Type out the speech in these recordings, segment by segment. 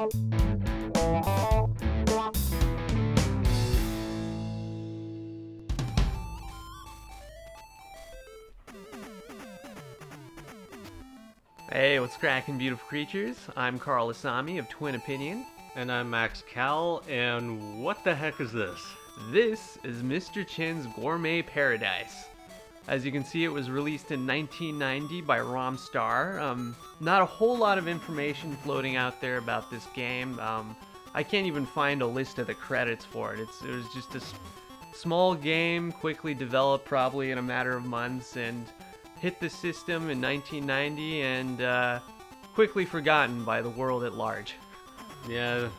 Hey, what's cracking, beautiful creatures? I'm Carl Asami of Twin Opinion. And I'm Max Cal, and what the heck is this? This is Mr. Chin's Gourmet Paradise. As you can see, it was released in 1990 by Romstar. Not a whole lot of information floating out there about this game. I can't even find a list of the credits for it. It was just a small game, quickly developed probably in a matter of months, and hit the system in 1990 and quickly forgotten by the world at large. Yeah,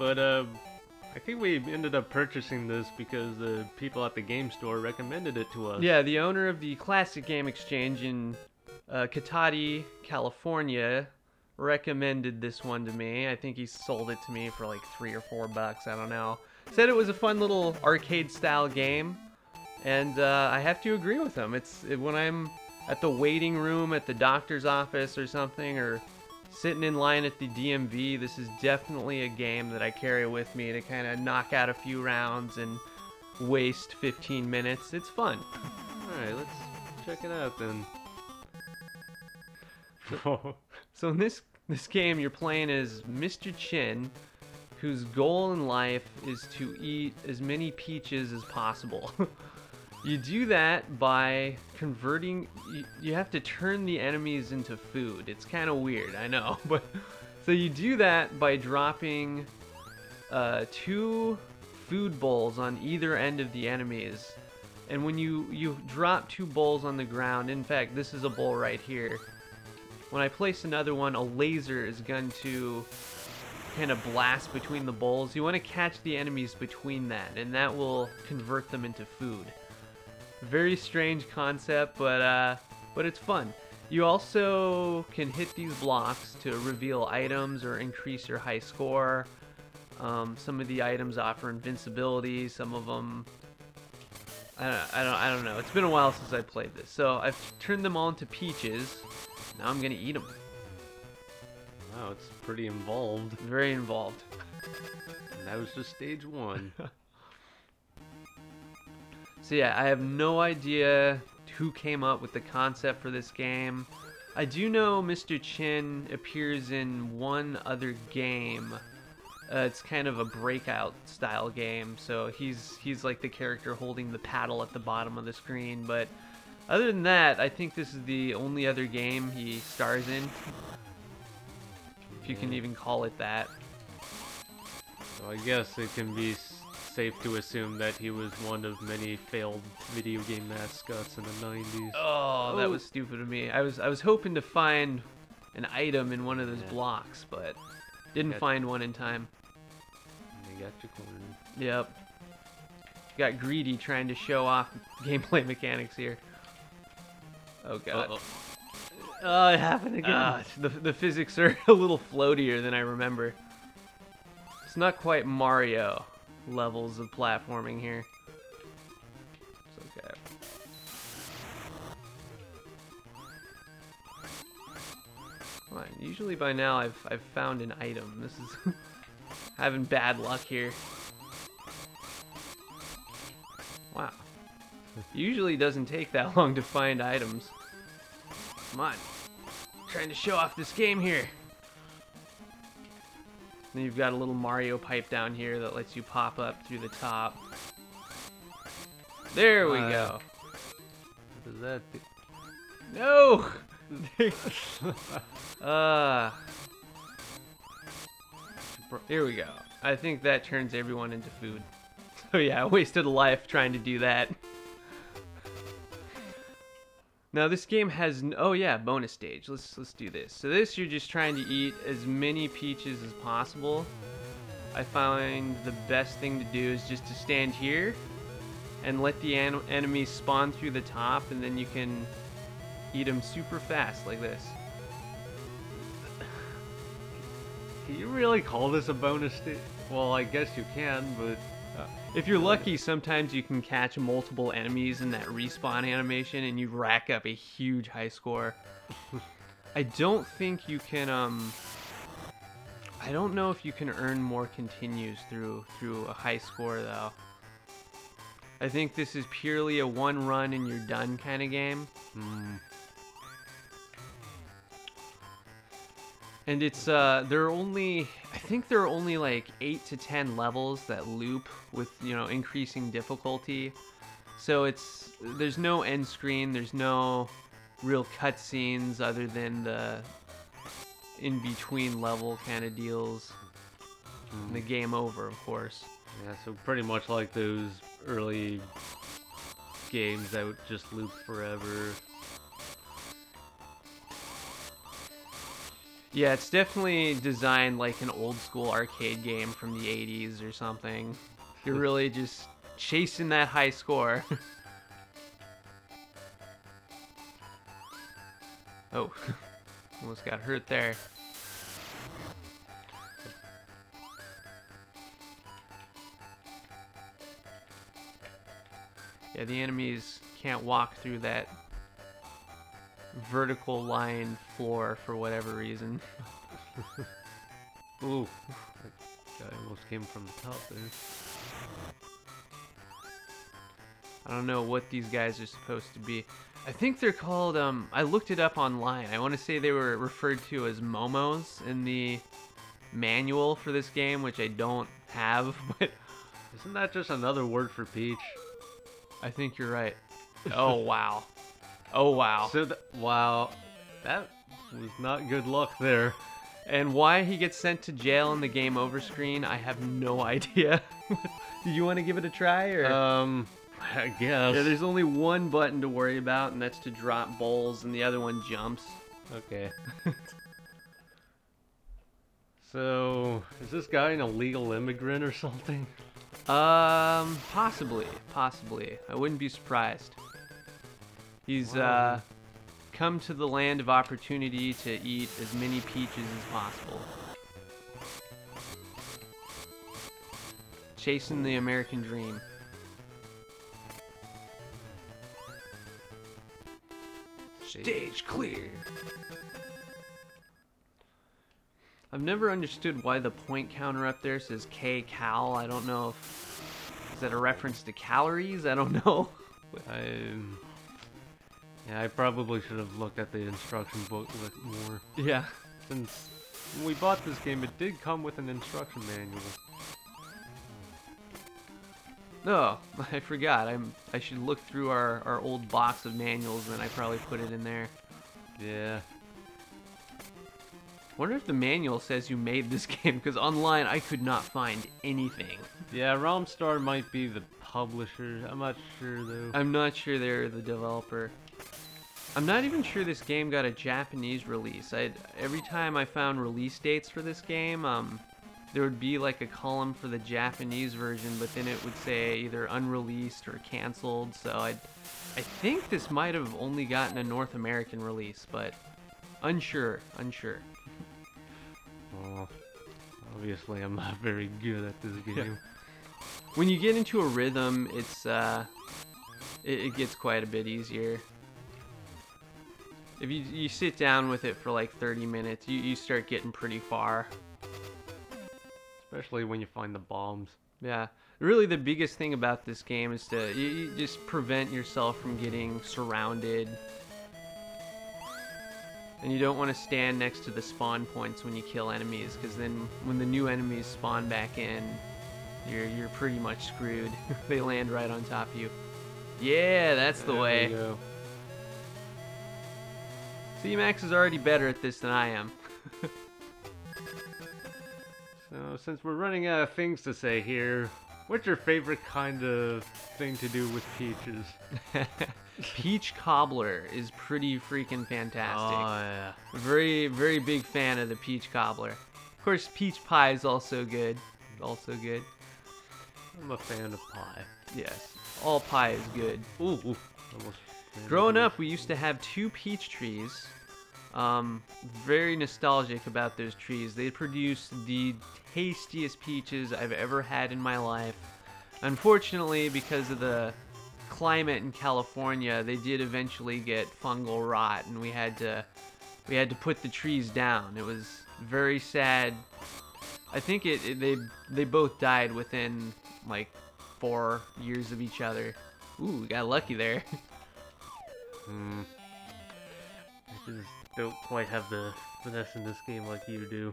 but I think we ended up purchasing this because the people at the game store recommended it to us. Yeah, the owner of the Classic Game Exchange in Cotati, California, recommended this one to me. I think he sold it to me for like $3 or $4, I don't know. Said it was a fun little arcade-style game, and I have to agree with him. When I'm at the waiting room at the doctor's office or something, or sitting in line at the DMV, this is definitely a game that I carry with me to kind of knock out a few rounds and waste 15 minutes. It's fun. Alright, let's check it out then. So in this game, you're playing as Mr. Chin, whose goal in life is to eat as many peaches as possible. You do that by converting. You have to turn the enemies into food. It's kind of weird, I know, but so you do that by dropping 2 food bowls on either end of the enemies. And when you drop 2 bowls on the ground, in fact, this is a bowl right here. When I place another one, a laser is going to kind of blast between the bowls. You want to catch the enemies between that, and that will convert them into food. Very strange concept, but it's fun. You also can hit these blocks to reveal items or increase your high score. Some of the items offer invincibility. Some of them, I don't know. It's been a while since I played this, so I've turned them all into peaches. Now I'm gonna eat them. Wow, it's pretty involved. Very involved. And that was just stage 1. So yeah, I have no idea who came up with the concept for this game. I do know Mr. Chin appears in one other game. It's kind of a breakout style game, so he's like the character holding the paddle at the bottom of the screen. But other than that, I think this is the only other game he stars in, if you can even call it that. So I guess it can be safe to assume that he was one of many failed video game mascots in the 90s. Oh, that was stupid of me. I was hoping to find an item in one of those blocks, but didn't find one in time. They got you cornered. Yep. Got greedy trying to show off gameplay mechanics here. Oh god. Oh, it happened again. The physics are a little floatier than I remember. It's not quite Mario levels of platforming here. It's okay. Come on, usually by now I've found an item. This is having bad luck here. Wow. Usually doesn't take that long to find items. Come on. Trying to show off this game here. Then you've got a little Mario pipe down here that lets you pop up through the top. There we go. What does that do? No! Here we go. I think that turns everyone into food. So yeah, I wasted a life trying to do that. Now this game has oh yeah, bonus stage. Let's do this. So this, you're just trying to eat as many peaches as possible. I find the best thing to do is just to stand here and let the enemies spawn through the top, and then you can eat them super fast like this. Can you really call this a bonus stage? Well, I guess you can, but if you're lucky, sometimes you can catch multiple enemies in that respawn animation and you rack up a huge high score. I don't think you can, I don't know if you can earn more continues through a high score though. I think this is purely a one run and you're done kind of game. And it's I think there are only like 8 to 10 levels that loop with, you know, increasing difficulty. So there's no end screen, there's no real cutscenes other than the in between level kind of deals. And the game over, of course. Yeah, so pretty much like those early games that would just loop forever. Yeah, it's definitely designed like an old school arcade game from the 80s or something. You're really just chasing that high score. Oh, almost got hurt there. Yeah, the enemies can't walk through that vertical line floor for whatever reason. Ooh, that guy almost came from the top there. I don't know what these guys are supposed to be. I think they're called, I looked it up online. I want to say they were referred to as Momos in the manual for this game, which I don't have, but... Isn't that just another word for Peach? I think you're right. Oh, wow. Oh, wow. So wow, that was not good luck there. And why he gets sent to jail in the game over screen, I have no idea. Did you want to give it a try, or? I guess. Yeah, there's only one button to worry about, and that's to drop bowls, and the other one jumps. Okay. So, is this guy an illegal immigrant or something? Possibly. I wouldn't be surprised. He's, come to the land of opportunity to eat as many peaches as possible. Chasing the American dream. Stage clear. I've never understood why the point counter up there says K-Cal. I don't know if... Is that a reference to calories? I don't know. Yeah, I probably should have looked at the instruction booklet more. Yeah. Since when we bought this game, it did come with an instruction manual. No, I forgot. I should look through our old box of manuals, and I probably put it in there. Yeah. Wonder if the manual says you made this game, because online I could not find anything. Yeah, Romstar might be the publisher. I'm not sure, though. I'm not sure they're the developer. I'm not even sure this game got a Japanese release. Every time I found release dates for this game, there would be like a column for the Japanese version, but then it would say either unreleased or canceled. So I think this might have only gotten a North American release, but unsure. Oh, obviously I'm not very good at this game. Yeah. When you get into a rhythm, it gets quite a bit easier. If you sit down with it for like 30 minutes, you start getting pretty far. Especially when you find the bombs. Yeah. Really the biggest thing about this game is you just prevent yourself from getting surrounded. And you don't want to stand next to the spawn points when you kill enemies, because then when the new enemies spawn back in, you're pretty much screwed. They land right on top of you. Yeah, that's the way. There we go. C-Max is already better at this than I am. So, since we're running out of things to say here, what's your favorite kind of thing to do with peaches? Peach cobbler is pretty freaking fantastic. Oh, yeah. Very, very big fan of the peach cobbler. Of course, peach pie is also good. I'm a fan of pie. Yes, all pie is good. Ooh. Almost. Growing up, we used to have 2 peach trees. Very nostalgic about those trees. They produced the tastiest peaches I've ever had in my life. Unfortunately, because of the climate in California, they did eventually get fungal rot, and we had to put the trees down. It was very sad I think they both died within like 4 years of each other. Ooh, we got lucky there. I just don't quite have the finesse in this game like you do.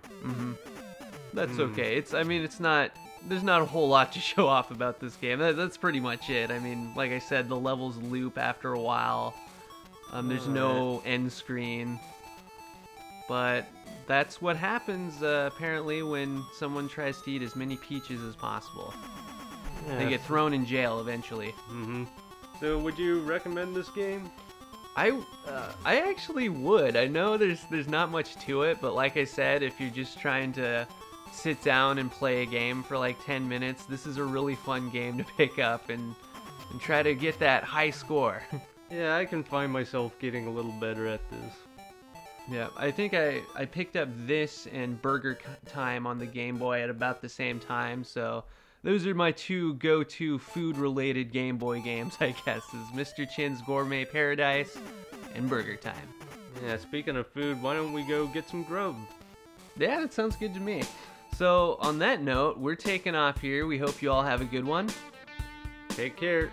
That's okay. I mean, it's not. There's not a whole lot to show off about this game. That's pretty much it. I mean, like I said, the levels loop after a while. There's no end screen. But that's what happens, apparently, when someone tries to eat as many peaches as possible. Yeah. They get thrown in jail eventually. So, would you recommend this game? I actually would. I know there's not much to it, but like I said, if you're just trying to sit down and play a game for like 10 minutes, this is a really fun game to pick up and try to get that high score. Yeah, I can find myself getting a little better at this. Yeah, I think I picked up this and Burger Time on the Game Boy at about the same time, so those are my two go-to food-related Game Boy games, I guess, is Mr. Chin's Gourmet Paradise and Burger Time. Yeah, speaking of food, why don't we go get some grub? Yeah, that sounds good to me. So, on that note, we're taking off here. We hope you all have a good one. Take care.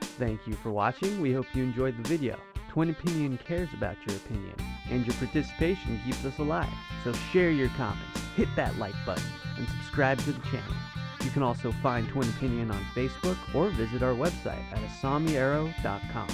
Thank you for watching. We hope you enjoyed the video. Twin Opinion cares about your opinion, and your participation keeps us alive. So share your comments, hit that like button, and subscribe to the channel. You can also find Twin Opinion on Facebook or visit our website at asamiarrow.com.